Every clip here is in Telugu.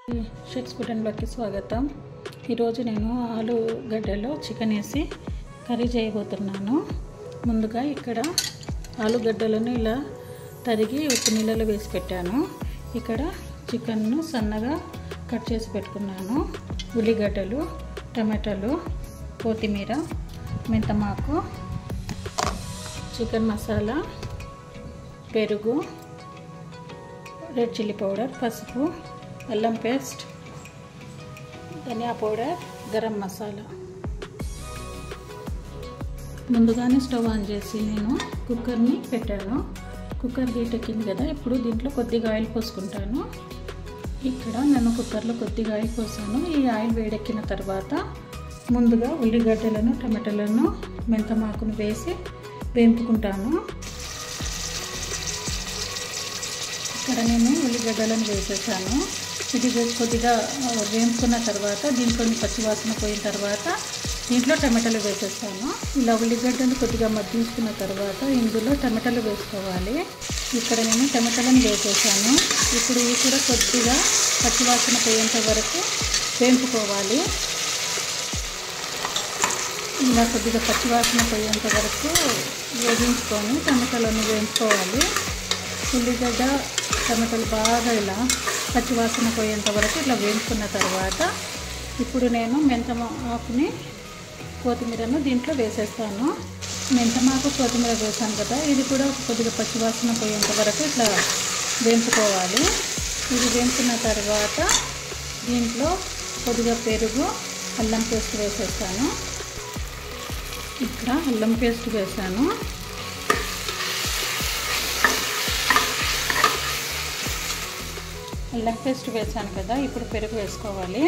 షెఫ్స్ ఫుడ్ అండ్ బ్లాగ్కి స్వాగతం. ఈరోజు నేను ఆలుగడ్డలో చికెన్ వేసి కర్రీ చేయబోతున్నాను. ముందుగా ఇక్కడ ఆలుగడ్డలను ఇలా తరిగి ఉప్పు నీళ్ళలో వేసి పెట్టాను. ఇక్కడ చికెన్ను సన్నగా కట్ చేసి పెట్టుకున్నాను. ఉల్లిగడ్డలు, టమాటాలు, కొత్తిమీర, మెంతమాకు, చికెన్ మసాలా, పెరుగు, రెడ్ చిల్లీ పౌడర్, పసుపు, అల్లం పేస్ట్, ధనియా పౌడర్, గరం మసాలా. ముందుగానే స్టవ్ ఆన్ చేసి నేను కుక్కర్ని పెట్టాను. కుక్కర్ హీట్ ఎక్కింది కదా, ఇప్పుడు దీంట్లో కొద్దిగా ఆయిల్ పోసుకుంటాను. ఇక్కడ నేను కుక్కర్లో కొద్దిగా ఆయిల్ పోసాను. ఈ ఆయిల్ వేడెక్కిన తర్వాత ముందుగా ఉల్లిగడ్డలను, టమాటాలను, మెంతమాకును వేసి వేపుకుంటాను. ఇక్కడ నేను ఉల్లిగడ్డలను వేసేసాను. ఇది కొద్దిగా వేపుకున్న తర్వాత దీంట్లో పచ్చివాసన పోయిన తర్వాత దీంట్లో టమాటాలు వేసేస్తాను. ఇలా ఉల్లిగడ్డలు కొద్దిగా మగ్గించుకున్న తర్వాత ఇందులో టమాటాలు వేసుకోవాలి. ఇక్కడ నేను టమాటాలను వేసేసాను. ఇప్పుడు ఇవి కూడా కొద్దిగా పచ్చివాసన పోయేంత వరకు వేపుకోవాలి. ఇలా కొద్దిగా పచ్చివాసన పోయేంత వరకు వేగించుకొని టమాటాలను వేపుకోవాలి. ఉల్లిగడ్డ టమాటాలు బాగా ఇలా పచ్చివాసన పోయేంత వరకు ఇట్లా వేపుకున్న తర్వాత ఇప్పుడు నేను మెంతమాకుని, కొత్తిమీరను దీంట్లో వేసేస్తాను. మెంతమాకు, కొత్తిమీర వేసాను కదా, ఇది కూడా కొద్దిగా పచ్చివాసన పోయేంత వరకు ఇట్లా వేపుకోవాలి. ఇది వేపుకున్న తర్వాత దీంట్లో కొద్దిగా పెరుగు, అల్లం పేస్ట్ వేసేస్తాను. ఇక్కడ అల్లం పేస్ట్ వేసాను. అల్లం పేస్ట్ వేసాను కదా, ఇప్పుడు పెరుగు వేసుకోవాలి.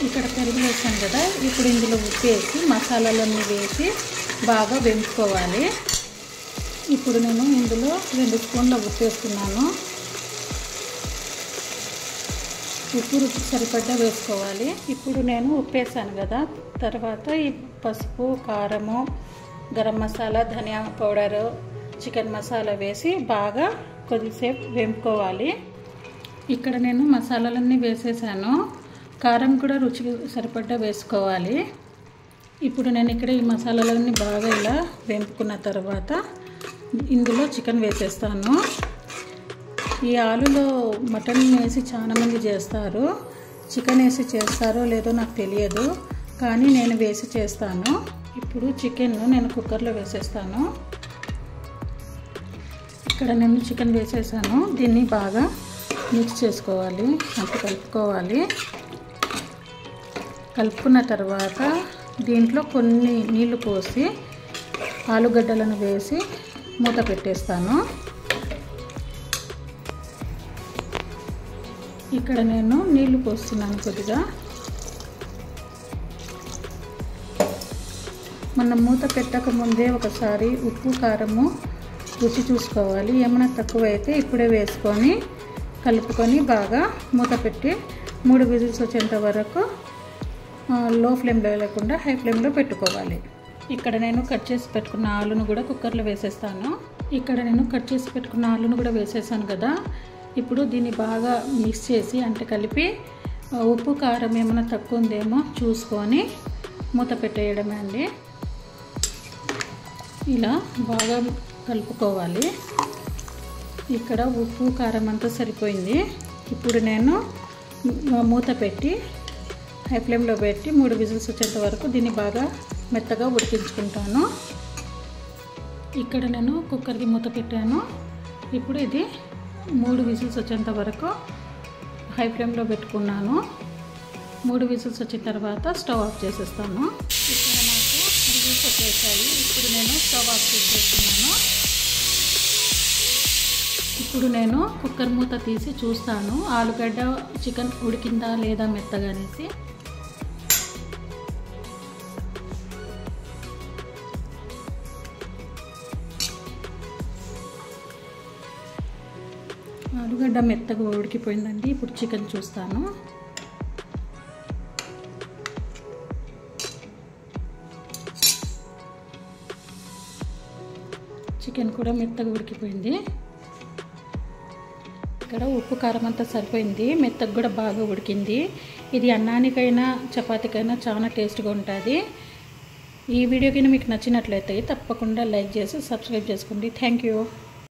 ఇక్కడ పెరుగు వేసాను కదా, ఇప్పుడు ఇందులో ఉప్పు వేసి మసాలాలన్నీ వేసి బాగా వేపుకోవాలి. ఇప్పుడు నేను ఇందులో 2 స్పూన్ల ఉప్పు వేస్తున్నాను. ఉప్పు రుచికి సరిపడా వేసుకోవాలి. ఇప్పుడు నేను ఉప్పు వేసాను కదా, తర్వాత ఈ పసుపు, కారము, గరం మసాలా, ధనియా పౌడరు, చికెన్ మసాలా వేసి బాగా కొద్దిసేపు వేపుకోవాలి. ఇక్కడ నేను మసాలాలన్నీ వేసేసాను. కారం కూడా రుచికి సరిపడా వేసుకోవాలి. ఇప్పుడు నేను ఇక్కడ ఈ మసాలాలన్నీ బాగా ఇలా వేపుకున్న తర్వాత ఇందులో చికెన్ వేసేస్తాను. ఈ ఆలులో మటన్ వేసి చాలామంది చేస్తారు. చికెన్ వేసి చేస్తారో లేదో నాకు తెలియదు, కానీ నేను వేసి చేస్తాను. ఇప్పుడు చికెన్ను నేను కుక్కర్లో వేసేస్తాను. ఇక్కడ నేను చికెన్ వేసేసాను. దీన్ని బాగా మిక్స్ చేసుకోవాలి, అంత కలుపుకోవాలి. కలుపుకున్న తర్వాత దీంట్లో కొన్ని నీళ్లు పోసి ఆలుగడ్డలను వేసి మూత పెట్టేస్తాను. ఇక్కడ నేను నీళ్లు పోస్తున్నాను కొద్దిగా. మనం మూత పెట్టక ముందే ఒకసారి ఉప్పు, కారము రుచి చూసుకోవాలి. ఏమైనా తక్కువైతే ఇప్పుడే వేసుకొని కలుపుకొని బాగా మూత పెట్టి 3 విజిల్స్ వచ్చేంత వరకు లో ఫ్లేమ్లో లేకుండా హై ఫ్లేమ్లో పెట్టుకోవాలి. ఇక్కడ నేను కట్ చేసి పెట్టుకున్న ఆలును కూడా కుక్కర్లో వేసేస్తాను. ఇక్కడ నేను కట్ చేసి పెట్టుకున్న ఆలును కూడా వేసేసాను కదా. ఇప్పుడు దీన్ని బాగా మిక్స్ చేసి అంటే కలిపి ఉప్పు, కారం ఏమైనా తక్కువ ఉందేమో చూసుకొని మూత పెట్టేయడమే అండి. ఇలా బాగా కలుపుకోవాలి. ఇక్కడ ఉప్పు, కారం అంతా సరిపోయింది. ఇప్పుడు నేను మూత పెట్టి హై ఫ్లేమ్లో పెట్టి 3 విజిల్స్ వచ్చేంత వరకు దీన్ని బాగా మెత్తగా ఉడికించుకుంటాను. ఇక్కడ నేను కుక్కర్కి మూత పెట్టాను. ఇప్పుడు ఇది 3 విజిల్స్ వచ్చేంత వరకు హై ఫ్లేమ్లో పెట్టుకున్నాను. 3 విజిల్స్ వచ్చిన తర్వాత స్టవ్ ఆఫ్ చేసేస్తాను. ఇక్కడ నాకు విజిల్స్ వచ్చేసాయి. ఇప్పుడు నేను స్టవ్ ఆఫ్ చేసేస్తున్నాను. ఇప్పుడు నేను కుక్కర్ మూత తీసి చూస్తాను ఆలుగడ్డ చికెన్ ఉడికిందా లేదా మెత్తగా అనేసి. ఆలుగడ్డ మెత్తగా ఉడికిపోయిందండి. ఇప్పుడు చికెన్ చూస్తాను. చికెన్ కూడా మెత్తగా ఉడికిపోయింది. ఇక్కడ ఉప్పు కారం అంతా సరిపోయింది, మెత్తగా కూడా బాగా ఉడికింది. ఇది అన్నానికైనా చపాతీకైనా చాలా టేస్ట్గా ఉంటుంది. ఈ వీడియో కింద మీకు నచ్చినట్లయితే తప్పకుండా లైక్ చేసి సబ్స్క్రైబ్ చేసుకోండి. Thank you.